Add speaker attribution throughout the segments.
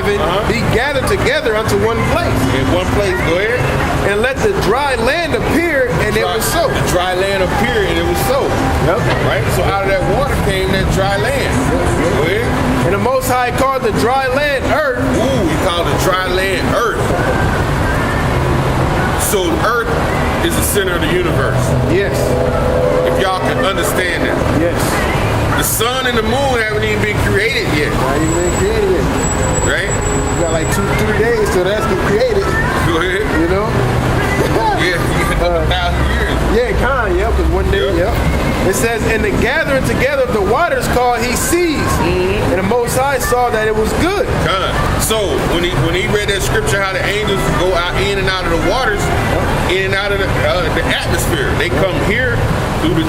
Speaker 1: be gathered together unto one place.
Speaker 2: In one place, go ahead.
Speaker 1: And let the dry land appear, and it was so.
Speaker 2: The dry land appeared, and it was so.
Speaker 1: Yep.
Speaker 2: Right? So out of that water came that dry land. Go ahead.
Speaker 1: And the Most High called the dry land earth.
Speaker 2: Ooh, he called the dry land earth. So earth is the center of the universe.
Speaker 1: Yes.
Speaker 2: If y'all can understand that.
Speaker 1: Yes.
Speaker 2: The sun and the moon haven't even been created yet.
Speaker 1: Not even been created yet.
Speaker 2: Right?
Speaker 1: You got like 2-3 days till that's been created.
Speaker 2: Go ahead.
Speaker 1: You know?
Speaker 2: Yeah, 1,000 years.
Speaker 1: Yeah, kind of, yep, because one day, yep. It says, and the gathering together of the waters called he seas. And the Most High saw that it was good.
Speaker 2: So when he read that scripture, how the angels go out in and out of the waters, in and out of the atmosphere. They come here through the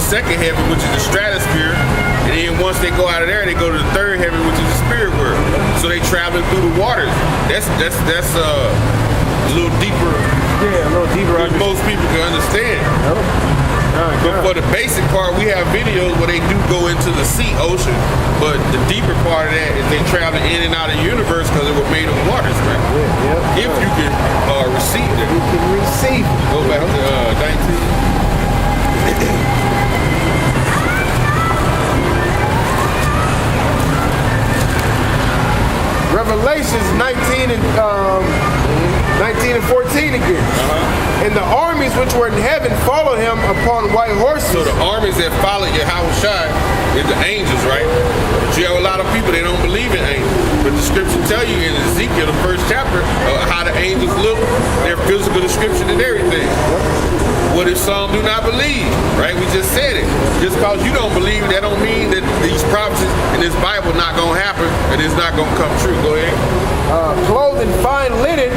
Speaker 2: second heaven, which is the stratosphere, and then once they go out of there, they go to the third heaven, which is the spirit world. So they traveling through the waters. That's a little deeper.
Speaker 1: Yeah, a little deeper.
Speaker 2: Than most people can understand. But for the basic part, we have videos where they do go into the ocean. But the deeper part of that is they travel in and out of the universe because it was made of waters, man. If you can receive it.
Speaker 1: You can receive it.
Speaker 2: Go back to 19.
Speaker 1: Revelations 19 and 14 again. And the armies which were in heaven followed him upon white horses.
Speaker 2: So the armies that followed Yahushua is the angels, right? But you have a lot of people, they don't believe in angels. But the scripture tell you in Ezekiel, the first chapter, how the angels look, their physical description and everything. What if some do not believe, right? We just said it. Just because you don't believe, that don't mean that these prophecies in this Bible not going to happen and it's not going to come true. Go ahead.
Speaker 1: Clothed in fine linen,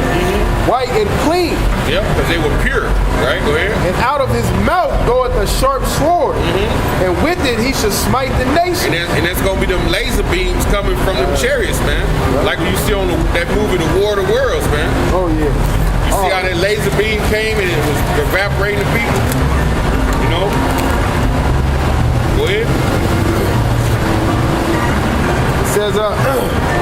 Speaker 1: white and clean.
Speaker 2: Yep, because they were pure, right? Go ahead.
Speaker 1: And out of his mouth goeth a sharp sword, and with it he shall smite the nation.
Speaker 2: And that's going to be them laser beams coming from them chariots, man. Like when you see on that movie, The War of the Worlds, man.
Speaker 1: Oh, yeah.
Speaker 2: You see how that laser beam came and it was evaporating the people? You know? Go ahead.
Speaker 1: It says,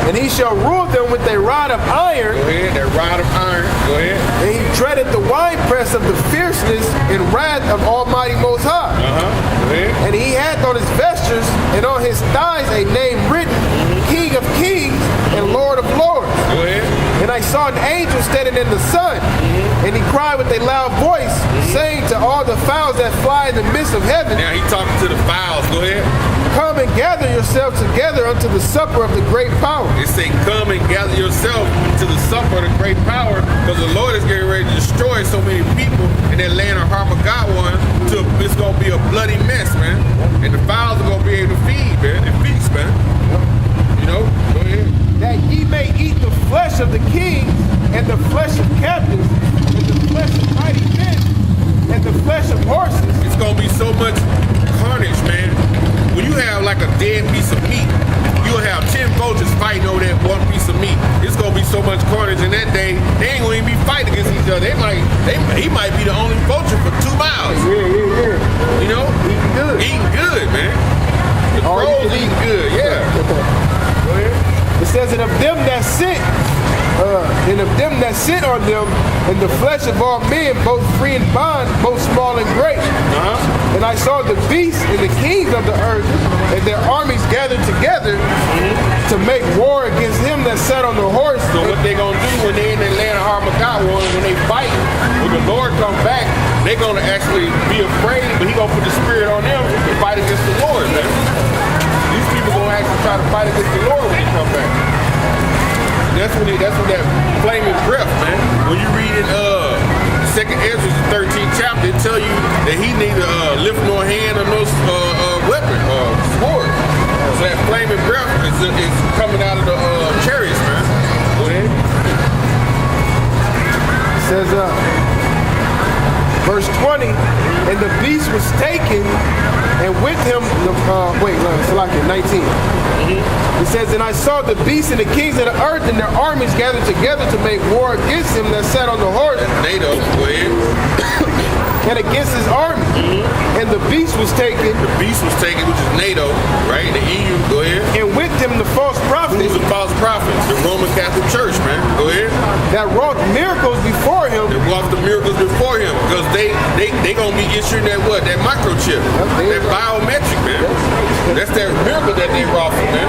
Speaker 1: and he shall rule them with a rod of iron.
Speaker 2: Go ahead, that rod of iron. Go ahead.
Speaker 1: And he treadeth the winepress of the fierceness and wrath of Almighty Most High.
Speaker 2: Go ahead.
Speaker 1: And he hath on his vestures and on his thighs a name written, King of Kings and Lord of Lords.
Speaker 2: Go ahead.
Speaker 1: And I saw an angel standing in the sun, and he cried with a loud voice, saying to all the fowls that fly in the midst of heaven.
Speaker 2: Now he talking to the fowls. Go ahead.
Speaker 1: Come and gather yourselves together unto the supper of the great power.
Speaker 2: They say, come and gather yourself to the supper of the great power, because the Lord is getting ready to destroy so many people in that land of Harmageddon. It's going to be a bloody mess, man. And the fowls are going to be able to feed, man, and feast, man. You know, go ahead.
Speaker 1: That ye may eat the flesh of the kings, and the flesh of captains, and the flesh of mighty men, and the flesh of horses.
Speaker 2: It's going to be so much carnage, man. When you have like a dead piece of meat, you'll have 10 vultures fighting over that one piece of meat. It's going to be so much carnage in that day, they ain't going to even be fighting against each other. He might be the only vulture for 2 miles.
Speaker 1: Yeah.
Speaker 2: You know?
Speaker 1: Eating good.
Speaker 2: Eating good, man. The crows eating good, yeah. Go ahead.
Speaker 1: It says, and of them that sit on them, and the flesh of all men, both free and bond, both small and great. And I saw the beasts and the kings of the earth, and their armies gathered together to make war against him that sat on the horse.
Speaker 2: So what they gonna do when they in the land of Harmageddon, when they fight, when the Lord come back, they gonna actually be afraid, but he gonna put the spirit on them to fight against the Lord, man. These people gonna actually try to fight against the Lord when he come back. That's when that flaming breath, man. When you read in 2nd Ezra, the 13th chapter, it tell you that he neither lift nor hand or no weapon or sword. So that flaming breath is coming out of the chariots, man. Go ahead.
Speaker 1: It says, verse 20, and the beast was taken, and with him, 19. It says, and I saw the beasts and the kings of the earth and their armies gathered together to make war against him that sat on the horse.
Speaker 2: NATO, go ahead.
Speaker 1: and against his army. And the beast was taken.
Speaker 2: The beast was taken, which is NATO, right? The EU, go ahead.
Speaker 1: And with him the false prophets.
Speaker 2: Who's the false prophets? The Roman Catholic Church, man. Go ahead.
Speaker 1: That wrought miracles before him.
Speaker 2: They wrought the miracles before him. Because they gonna be issuing that what? That microchip. That biometric, man. That's that miracle that they wrought for, man.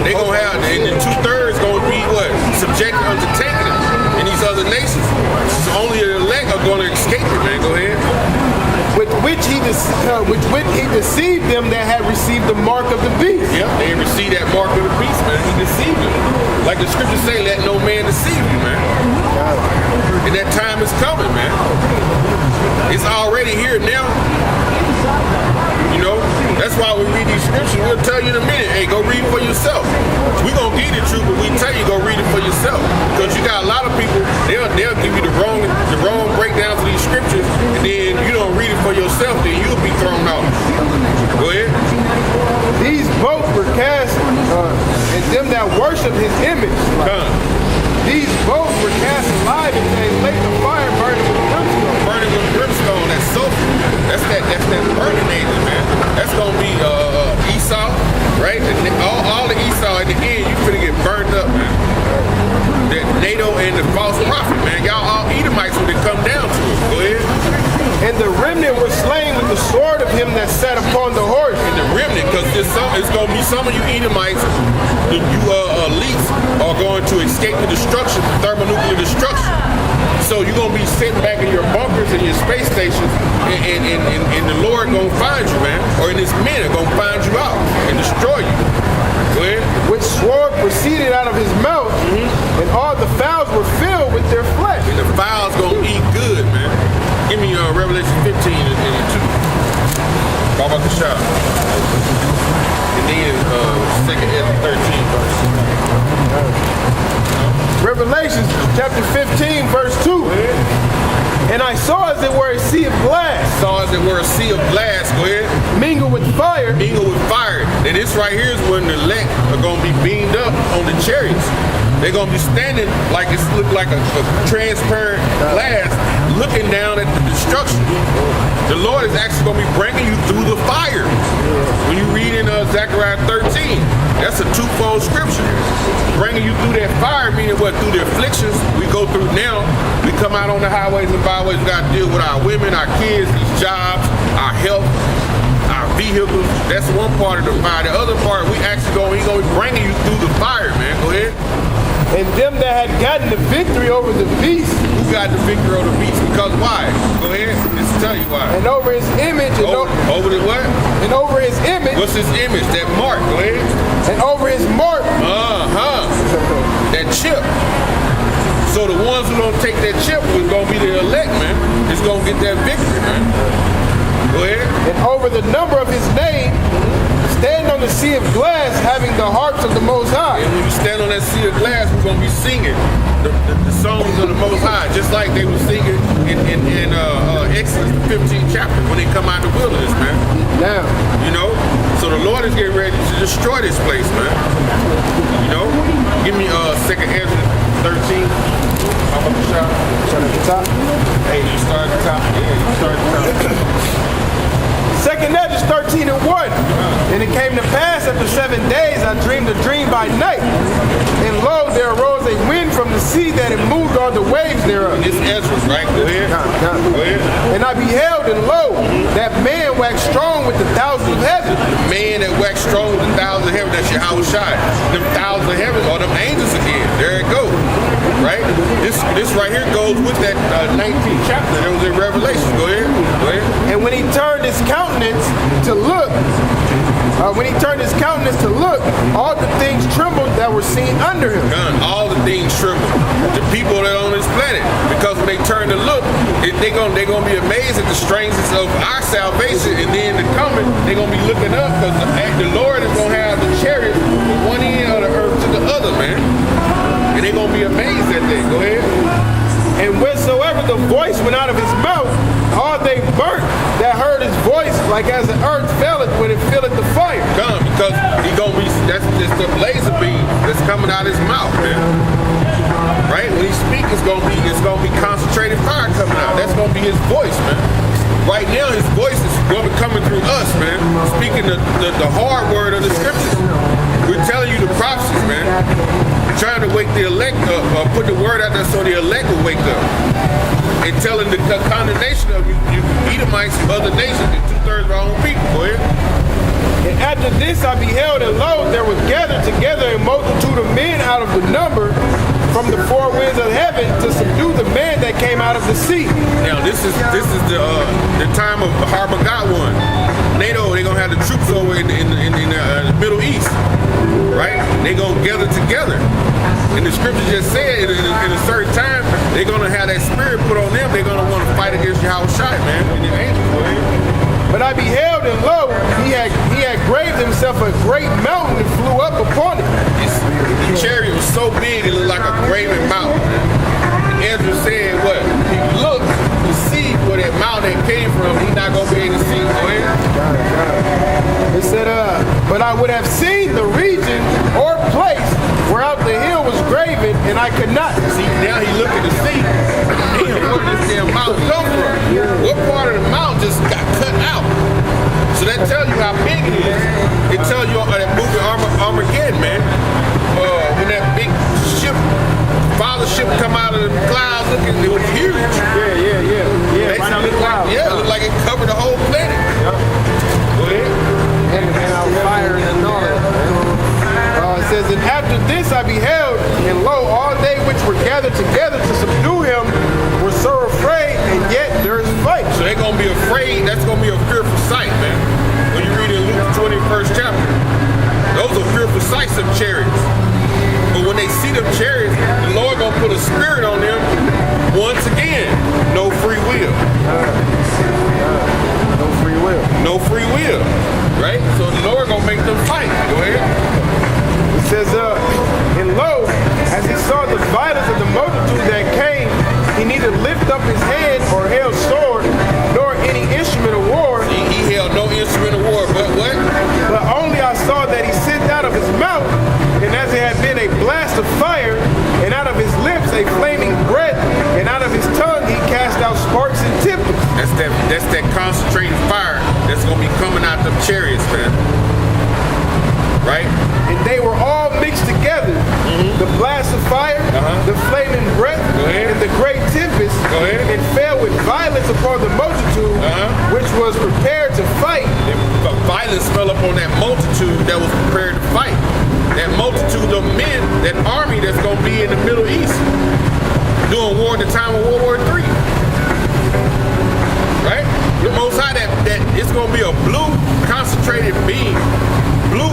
Speaker 2: They gonna have, and then 2/3 gonna be what? Subjected unto taking it in these other nations. So only the elect are gonna escape it, man. Go ahead.
Speaker 1: With which he deceived them that had received the mark of the beast.
Speaker 2: Yep, they received that mark of the beast, man. He deceived them. Like the scriptures say, let no man deceive you, man. And that time is coming, man. It's already here now. You know, that's why we read these scriptures. We'll tell you in a minute, hey, go read it for yourself. We're going to give you the truth, but we tell you go read it for yourself. Because you got a lot of people, they'll give you the wrong breakdowns of these scriptures, and then you don't read it for yourself, then you'll be thrown out. Go ahead.
Speaker 1: These both were cast, and them that worship his image. These both were cast alive and they lake of fire burning with brimstone.
Speaker 2: Burning with brimstone, that's sulfur. That's that burning agent, man. That's gonna be Esau, right? All the Esau at the end, you finna get burned up, man. That NATO and the false prophet, man. Y'all all Edomites when they come down to it. Go ahead.
Speaker 1: And the remnant was slain with the sword of him that sat upon the horse.
Speaker 2: And the remnant, because it's going to be some of you Edomites, you elites are going to escape the destruction, the thermonuclear destruction. So you're going to be sitting back in your bunkers and your space stations, and the Lord going to find you, man. Or in his men are going to find you out and destroy you. Go ahead.
Speaker 1: Which sword proceeded out of his mouth, and all the fowls were filled with their flesh.
Speaker 2: And the fowls going to eat good, man. Give me Revelation 15 and 2. Talk about the shop. And then 2nd Ezra 13 verse.
Speaker 1: Revelation chapter 15 verse 2. And I saw as it were a sea of glass.
Speaker 2: Saw as it were a sea of glass. Go ahead.
Speaker 1: Mingled with fire.
Speaker 2: Mingled with fire. And this right here is when the elect are going to be beamed up on the chariots. They're going to be standing like it's look like a transparent glass looking down at the destruction. The Lord is actually going to be bringing you through the fire. When you read in Zechariah 13, that's a twofold scripture. Bringing you through that fire, meaning what? Through the afflictions we go through now. We come out on the highways and byways. We got to deal with our women, our kids, these jobs, our health, our vehicles. That's one part of the fire. The other part, he's going to be bringing you through the fire, man. Go ahead.
Speaker 1: And them that had gotten the victory over the beast.
Speaker 2: Who got the victory over the beast? Because why? Go ahead. Let's tell you why.
Speaker 1: And over his image. And
Speaker 2: over the what?
Speaker 1: And over his image.
Speaker 2: What's his image? That mark. Go ahead.
Speaker 1: And over his mark.
Speaker 2: That chip. So the ones who don't take that chip is going to be the elect, man. It's going to get that victory, man. Go ahead.
Speaker 1: And over the number of his name. Stand on the sea of glass, having the harps of the Most High.
Speaker 2: And when you stand on that sea of glass, we're going to be singing the songs of the Most High, just like they were singing in Exodus 15th chapter when they come out of the wilderness, man.
Speaker 1: Now,
Speaker 2: you know, so the Lord is getting ready to destroy this place, man. You know, give me 2nd Ezra 13. How about the shot?
Speaker 1: Start at the top.
Speaker 2: Hey, you start at the top. Yeah, you start at the top.
Speaker 1: 2nd Ezra 13 and 1. And it came to pass after 7 days, I dreamed a dream by night. And lo, there arose a wind from the sea that it moved all the waves thereof.
Speaker 2: It's Ezra, right? Go ahead. Go ahead.
Speaker 1: And I beheld, and lo, that man waxed strong with the thousands of heaven.
Speaker 2: The man that waxed strong with the thousands of heaven, that's Yahweh Shai. Them thousands of heaven are them angels again. There it goes. Right? This right here goes with that 19th chapter that was in Revelation. Go ahead. Go ahead.
Speaker 1: And when he turned his countenance to look, all the things trembled that were seen under him.
Speaker 2: All the things trembled. The people that are on this planet, because when they turn to look, they're gonna be amazed at the strangeness of our salvation, and then the coming, they're gonna be looking up because the Lord is gonna have the chariot from one end of the earth to the other, man. And they're gonna be amazed at that. Go ahead.
Speaker 1: And whensoever the voice went out of his mouth, all they burnt that heard his voice, like as the earth felleth when it filleth the fire.
Speaker 2: Because that's just the laser beam that's coming out of his mouth, man. Right? When he speaks, it's gonna be concentrated fire coming out. That's gonna be his voice, man. right now his voice is coming through us, man. Speaking the hard word of the scriptures. We're telling you the prophecies, man. Trying to wake the elect up, put the word out there so the elect will wake up. And telling the condemnation of you Edomites and other nations, and 2/3 of our own people. Go ahead.
Speaker 1: And after this I beheld, and lo, there was gathered together a multitude of men out of the number from the four winds of heaven to subdue the man that came out of the sea.
Speaker 2: Now this is the time of Harmagat-one. NATO, they're gonna have the troops over in the Middle East, right? They're gonna gather together. And the scripture just said in a certain time they're gonna have that spirit put on them. They're gonna want to fight against Yahushua, man, and the angels. Go ahead.
Speaker 1: But I beheld, and lo, he had graved himself a great mountain and flew up upon it.
Speaker 2: The chariot was so big it looked like a graven mountain. And Ezra said, what? He looked to see where that mountain came from. He's not going to be able to see. Go ahead.
Speaker 1: It said, but I would have seen the region or place whereout the hill was graven, and I could not.
Speaker 2: See, now he looking to see, damn, where did this damn mountain come from? What part of the mountain just got cut out? So that tells you how big it is. It tells you that movie Armageddon, man. When that big ship, father ship come out of the clouds looking, it was huge.
Speaker 1: Yeah.
Speaker 2: It looked like it covered the whole planet.
Speaker 1: Yep.
Speaker 2: Go ahead.
Speaker 1: And out fire and all that. It says, and after this I beheld, and lo, all they which were gathered together to subdue him were so afraid, and yet there is fight.
Speaker 2: So they're going to be afraid. That's going to be a fearful sight, man. When you read in Luke 21st chapter, those are fearful sights of chariots. But when they see them chariots, the Lord going to put a spirit on them once again. No free will.
Speaker 1: No free will.
Speaker 2: No free will. Right? So the Lord going to make them fight. Go ahead.
Speaker 1: It says, and lo, as he saw the violence of the multitude that came, he neither lift up his hand or held sword, nor any instrument of war.
Speaker 2: He held no instrument of war, but what?
Speaker 1: But only I saw that he sent out of his mouth, and as it had been a blast of fire, and out of his lips a flaming breath, and out of his tongue he cast out sparks and tempests.
Speaker 2: That's that concentrated fire that's going to be coming out them chariots, man. Right?
Speaker 1: And they were all mixed together. The blast of fire, the flaming breath, and the great tempest, and fell with violence upon the multitude, which was prepared to fight.
Speaker 2: And violence fell upon that multitude that was prepared to fight. That multitude of men, that army that's going to be in the Middle East, doing war at the time of World War III. Right? The Most High, that it's going to be a blue concentrated beam. Blue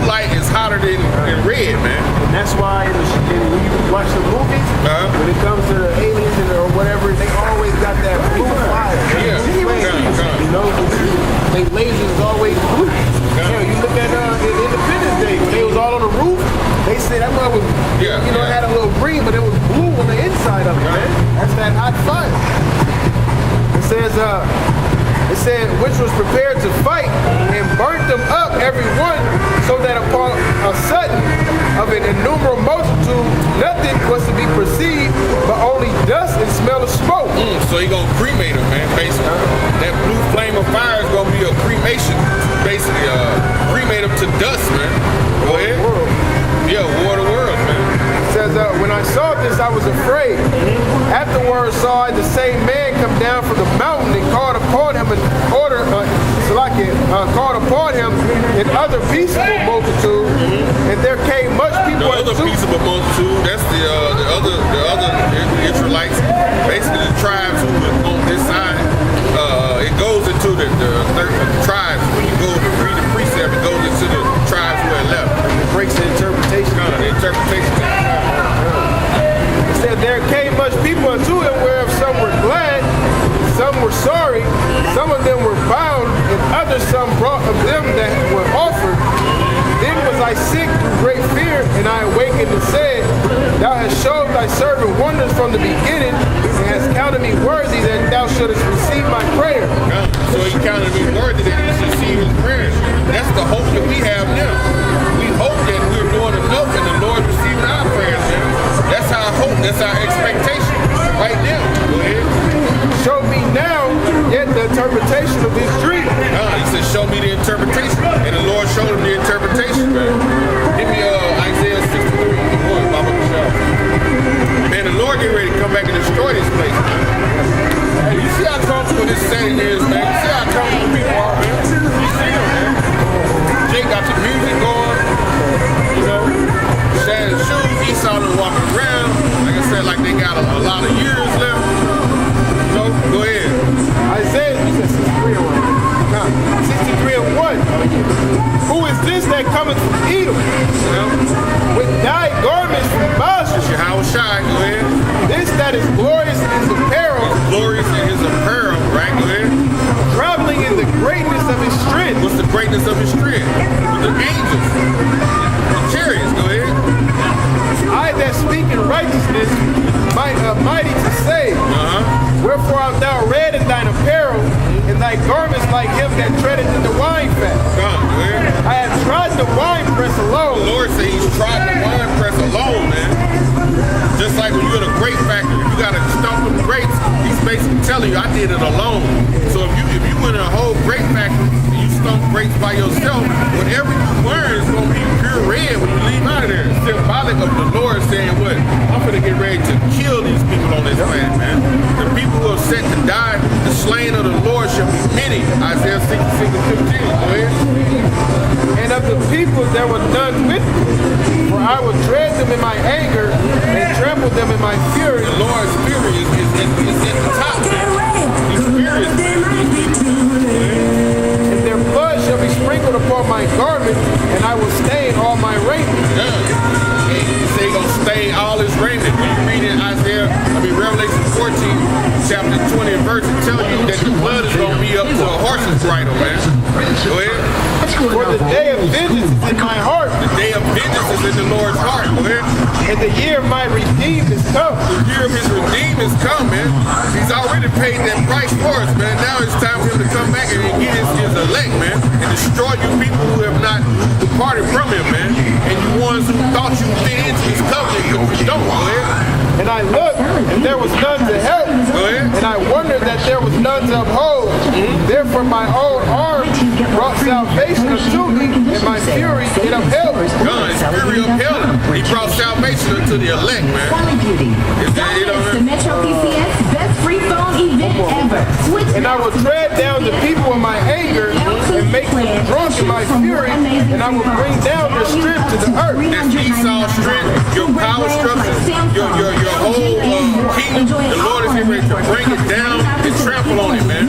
Speaker 2: light is hotter than red, man.
Speaker 1: And that's why when you watch the movies, when it comes to the aliens or whatever, they always got that blue fire.
Speaker 2: Yeah,
Speaker 1: you know, they lasers is always blue. You look at Independence Day when they was all on the roof. They said that one was, it had a little green, but it was blue on the inside of it, man. That's that hot fire. It said, which was prepared to fight and burnt them up every one, so that upon a sudden of an innumerable multitude, nothing was to be perceived, but only dust and smell of smoke.
Speaker 2: So he gonna cremate them, man, basically. That blue flame of fire is gonna be a cremation, basically. Cremate them to dust, man. Go ahead. Yeah, war of the world, man.
Speaker 1: It says, when I saw this, I was afraid. Afterwards saw I the same man come down from the mountain and called upon him and called upon him an other peaceable multitude, and there came much people.
Speaker 2: The other peaceable multitude, that's the other Israelites, basically the tribes who were on this side. It goes into the tribes. When you go to read the precept, it goes into the tribes who had left.
Speaker 1: It breaks the interpretation.
Speaker 2: The interpretation.
Speaker 1: It said there came much people unto him, whereof some were glad, some were sorry, some of them were bound, and others some brought of them that were offered. Then was I sick through great fear, and I awakened and said, Thou hast showed thy servant wonders from the beginning, and hast counted me worthy that thou shouldest receive my prayer.
Speaker 2: So he counted me worthy that he should receive his prayers. That's the hope that we have now. We hope that we're doing enough and the Lord receiving our prayers, man. That's our hope. That's our expectation right now. Go ahead.
Speaker 1: Show me now interpretation of his dream.
Speaker 2: He said, show me the interpretation. And the Lord showed him the interpretation, man. Give me Isaiah 63. Boy, Baba Michelle. Man, the Lord getting ready to come back and destroy this place, man. Hey, you see how comfortable this setting is, man. You see how comfortable people are, man. You see them, man. Jake got the music going, you know. Shining shoes, he saw them walking around. Like I said, like they got a lot of years left. You know, go ahead.
Speaker 1: Isaiah 63 and 1. Who is this that cometh from Edom?
Speaker 2: You know?
Speaker 1: With dyed garments from Bashan.
Speaker 2: Your house shine, go ahead.
Speaker 1: This that is glorious in his apparel.
Speaker 2: Glorious in his apparel, right? Go ahead.
Speaker 1: Traveling in the greatness of his strength.
Speaker 2: What's the greatness of his strength? With the angels. The chariots, go ahead.
Speaker 1: I that speak in righteousness, mighty to save. Wherefore art thou red in thine apparel, and thy garments like him that treadeth in the wine fat. I have tried the wine press alone.
Speaker 2: The Lord said he's tried the wine press alone, man. Just like when you're in a grape factory, you gotta stomp them grapes. He's basically telling you, I did it alone. So if you went in a whole grape factory and you stomp grapes by yourself, whatever you learn is gonna be pure red when you leave out of there. It's symbolic of the Lord saying, what? I'm gonna get ready to kill these people on this planet, man. The people who are set to die, the slain of the Lord shall be many. Isaiah 66 and 15. Go ahead.
Speaker 1: And of the people there were none with me, for I will dread them in my anger and trample them in my fury.
Speaker 2: The Lord's fury is at the top, man. He's furious.
Speaker 1: And their blood shall be sprinkled upon my garment, and I will stain all my raiment.
Speaker 2: Yeah. And he say he's gonna stain all his raiment. When you read in Revelation 14, chapter 20 and verse, it tells you that the blood is gonna be up to a horse's bridle, man. Go ahead.
Speaker 1: For the day of vengeance is in my heart.
Speaker 2: The day of vengeance is in the Lord's heart. Go ahead.
Speaker 1: And the year of my redeemed is come.
Speaker 2: The year of his redeemed is come, man. He's already paid that price for us, man. Now it's time for him to come back and get his elect, man, and destroy you people who have not departed from him, man. And you ones who thought you fit into his covenant, but you don't. Go ahead.
Speaker 1: And I looked, and there was none to help.
Speaker 2: Go ahead.
Speaker 1: And I wondered that there was none to uphold. Therefore my own arm brought salvation unto me, and my fury it upheld me.
Speaker 2: God, his fury upheld him. He brought salvation unto the elect, man.
Speaker 3: The Metro PCS best free phone event ever.
Speaker 1: And I will tread down the people in my anger and make them drunk in my fury, and I will bring down their strength to the earth.
Speaker 2: That's Esau's strength, your power structure, your whole kingdom. The Lord is getting ready to bring it down and trample on it, man.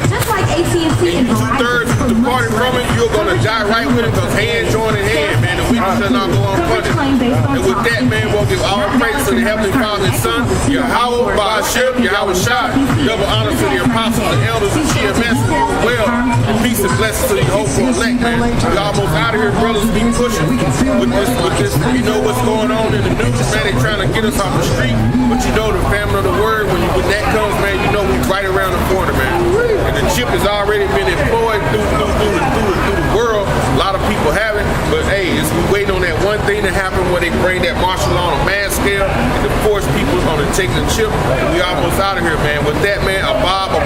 Speaker 3: Just like AT&T
Speaker 2: And you two-thirds departed from it, you're going to die right with it, because hand join in hand, man. The weakness shall not go unpunished. And with that, man, we'll give all praise to the Heavenly Father and Son, Yahweh, Ba'ashim, Yahweh Shai. Double honor to the apostles and elders of GMS as well. And peace and blessings to the hopeful elect, man. We're almost out of here, brothers. Be pushing with this. You know what's going on in the news, man. They trying to get us off the street. But you know the family of the word, when that comes, man, you know we're right around the corner, man. And the chip has already been employed through the world. A lot of people have it, but hey, we're waiting on that one thing to happen where they bring that martial law on a mass scale and to force people on to take the chip. And we almost out of here, man. With that, man, abad out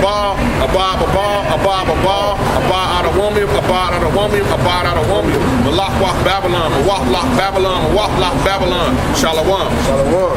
Speaker 2: of woman, abad out of woman. Malak Babylon, Malak Babylon, Shalom.
Speaker 1: Shalom.